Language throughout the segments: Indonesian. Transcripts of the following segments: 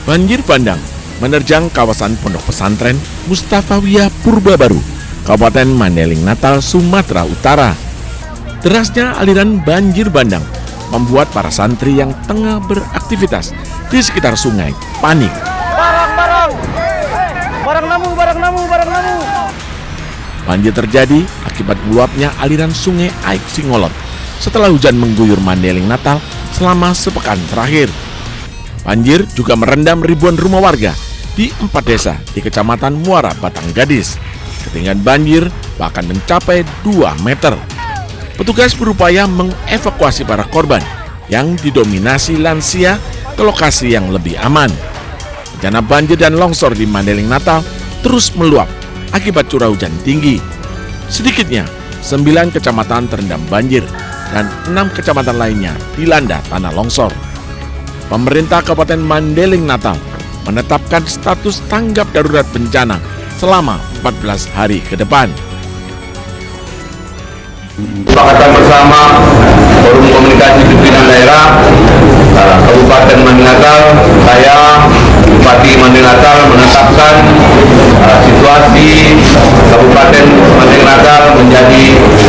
Banjir bandang menerjang kawasan Pondok Pesantren Mustafawiyah Purbabaru, Kabupaten Mandailing Natal, Sumatera Utara. Derasnya aliran banjir bandang membuat para santri yang tengah beraktivitas di sekitar sungai panik. Barang namu. Banjir terjadi akibat meluapnya aliran sungai Aik Singolot setelah hujan mengguyur Mandailing Natal selama sepekan terakhir. Banjir juga merendam ribuan rumah warga di 4 desa di Kecamatan Muara Batang Gadis. Ketinggian banjir bahkan mencapai 2 meter. Petugas berupaya mengevakuasi para korban yang didominasi lansia ke lokasi yang lebih aman. Bencana banjir dan longsor di Mandailing Natal terus meluap akibat curah hujan tinggi. Sedikitnya 9 kecamatan terendam banjir dan 6 kecamatan lainnya dilanda tanah longsor. Pemerintah Kabupaten Mandailing Natal menetapkan status tanggap darurat bencana selama 14 hari ke depan. Kesepakatan bersama Forum Komunikasi Pimpinan Daerah Kabupaten Mandailing Natal, saya Bupati Mandailing Natal menetapkan situasi Kabupaten Mandailing Natal menjadi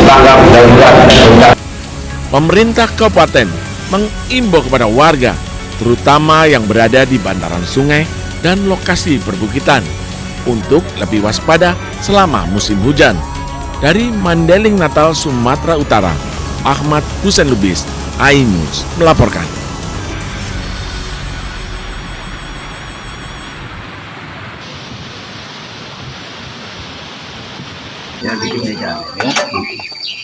tanggap darurat. Pemerintah kabupaten mengimbau kepada warga, terutama yang berada di bantaran sungai dan lokasi perbukitan, untuk lebih waspada selama musim hujan. Dari Mandailing Natal, Sumatera Utara, Ahmad Husain Lubis, iNews melaporkan. Ya, bikin aja.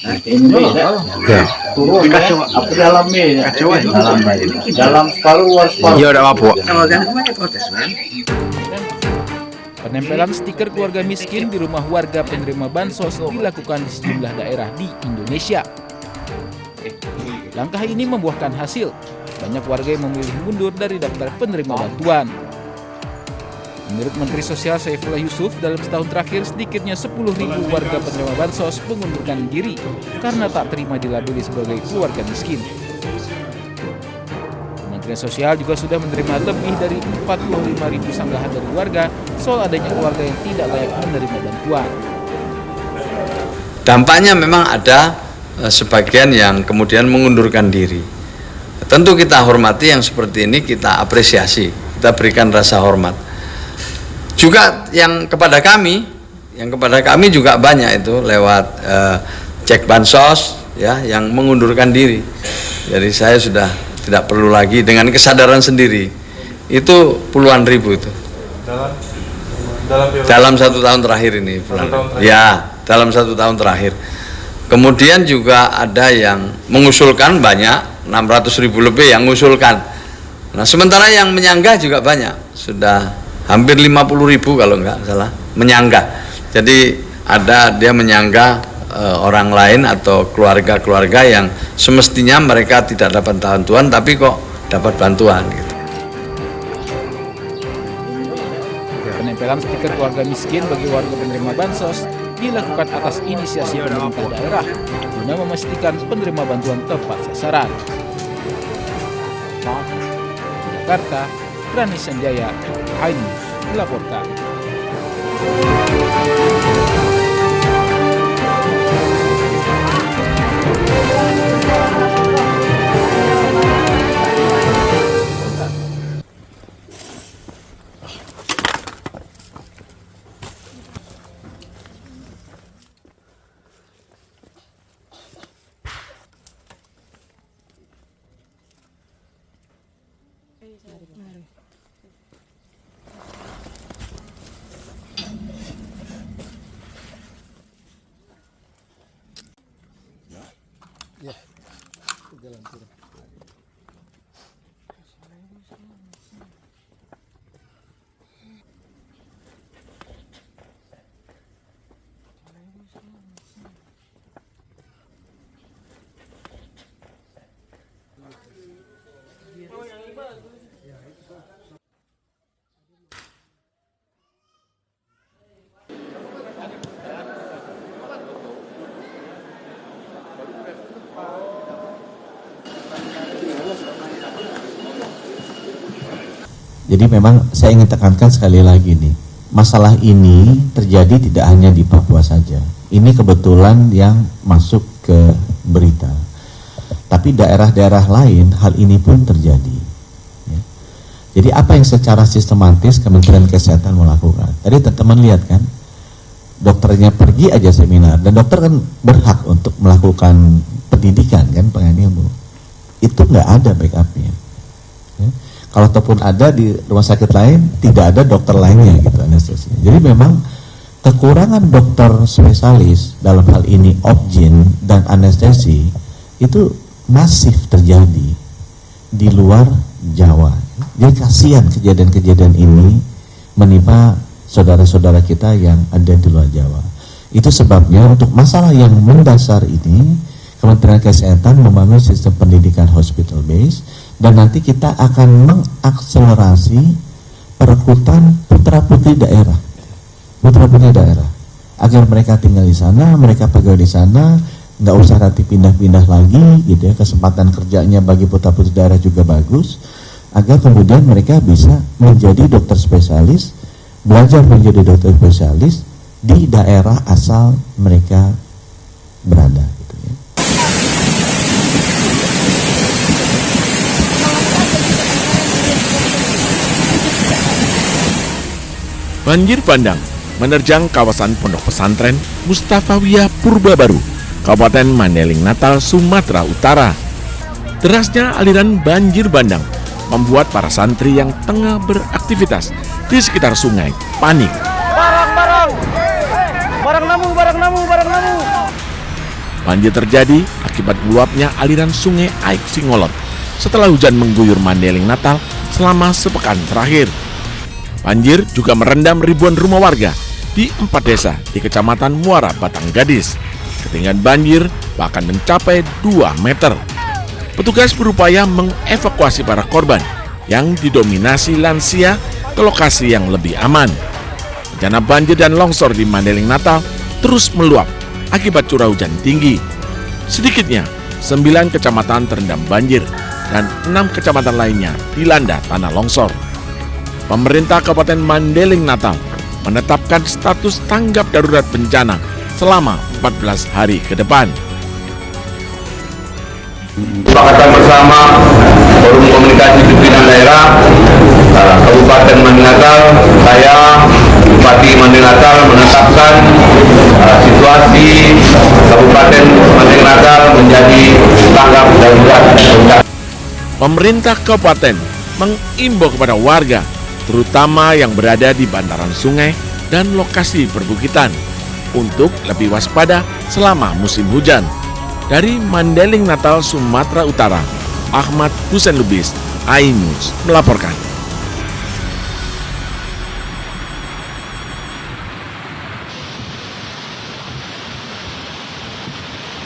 Nah, ini ya. Turun kacau apa dalamnya? Kacau dalam separuh luar separuh. Iya, udah apa? Penempelan stiker keluarga miskin di rumah warga penerima bansos dilakukan di sejumlah daerah di Indonesia. Langkah ini membuahkan hasil. Banyak warga yang memilih mundur dari daftar penerima bantuan. Menurut Menteri Sosial Saifullah Yusuf, dalam setahun terakhir sedikitnya 10.000 warga penerima bansos mengundurkan diri karena tak terima dilabeli sebagai keluarga miskin. Kementerian Sosial juga sudah menerima lebih dari 45.000 sanggahan dari warga soal adanya keluarga yang tidak layak menerima bantuan. Dampaknya memang ada sebagian yang kemudian mengundurkan diri. Tentu kita hormati yang seperti ini, kita apresiasi, kita berikan rasa hormat. Juga yang kepada kami juga banyak itu lewat cek bansos ya yang mengundurkan diri. Jadi saya sudah tidak perlu lagi dengan kesadaran sendiri. Itu puluhan ribu itu. Dalam 1 tahun terakhir ini. Dalam 1 tahun terakhir. Kemudian juga ada yang mengusulkan banyak, 600.000 lebih yang mengusulkan. Nah, sementara yang menyanggah juga banyak, sudah hampir 50.000 kalau nggak salah menyanggah. Jadi ada dia menyanggah orang lain atau keluarga-keluarga yang semestinya mereka tidak dapat bantuan tapi kok dapat bantuan gitu. Penempelan stiker keluarga miskin bagi warga penerima bansos dilakukan atas inisiasi pemerintah daerah guna memastikan penerima bantuan tepat sasaran. Jakarta, Rani Sanjaya, iNews melaporkan. Jadi memang saya ingin tekankan sekali lagi nih, masalah ini terjadi tidak hanya di Papua saja. Ini kebetulan yang masuk ke berita. Tapi daerah-daerah lain hal ini pun terjadi. Ya. Jadi apa yang secara sistematis Kementerian Kesehatan melakukan? Tadi teman-teman lihat kan, dokternya pergi aja seminar, dan dokter kan berhak untuk melakukan pendidikan kan, pengen ilmu. Itu nggak ada backupnya. Ya. Kalau ataupun ada di rumah sakit lain, tidak ada dokter lainnya gitu anestesi. Jadi memang kekurangan dokter spesialis dalam hal ini obgyn dan anestesi itu masif terjadi di luar Jawa. Jadi kasihan kejadian-kejadian ini menimpa saudara-saudara kita yang ada di luar Jawa. Itu sebabnya untuk masalah yang mendasar ini Kementerian Kesehatan membangun sistem pendidikan hospital base, dan nanti kita akan mengakselerasi perekrutan putra-putri daerah, agar mereka tinggal di sana, mereka pegawai di sana, nggak usah nanti pindah-pindah lagi gitu ya. Kesempatan kerjanya bagi putra-putri daerah juga bagus, agar kemudian mereka bisa menjadi dokter spesialis, belajar menjadi dokter spesialis di daerah asal mereka berada gitu ya. Banjir bandang menerjang kawasan pondok pesantren Mustafawiyah Purba Baru, Kabupaten Mandailing Natal, Sumatera Utara. Derasnya aliran banjir bandang membuat para santri yang tengah beraktivitas di sekitar sungai panik. Barang namu. Banjir terjadi akibat meluapnya aliran sungai Aik Singolot setelah hujan mengguyur Mandailing Natal selama sepekan terakhir. Banjir juga merendam ribuan rumah warga di 4 desa di Kecamatan Muara Batang Gadis. Ketinggian banjir bahkan mencapai 2 meter. Petugas berupaya mengevakuasi para korban yang didominasi lansia ke lokasi yang lebih aman. Bencana banjir dan longsor di Mandailing Natal terus meluap akibat curah hujan tinggi. Sedikitnya 9 kecamatan terendam banjir dan 6 kecamatan lainnya dilanda tanah longsor. Pemerintah Kabupaten Mandailing Natal menetapkan status tanggap darurat bencana selama 14 hari ke depan. Kesepakatan bersama Forum Komunikasi Pimpinan Daerah Kabupaten Mandailing Natal, saya Bupati Mandailing Natal menetapkan situasi Kabupaten Mandailing Natal menjadi tanggap darurat bencana. Pemerintah kabupaten mengimbau kepada warga, terutama yang berada di bantaran sungai dan lokasi perbukitan, untuk lebih waspada selama musim hujan. Dari Mandailing Natal, Sumatera Utara, Ahmad Husain Lubis, iNews melaporkan.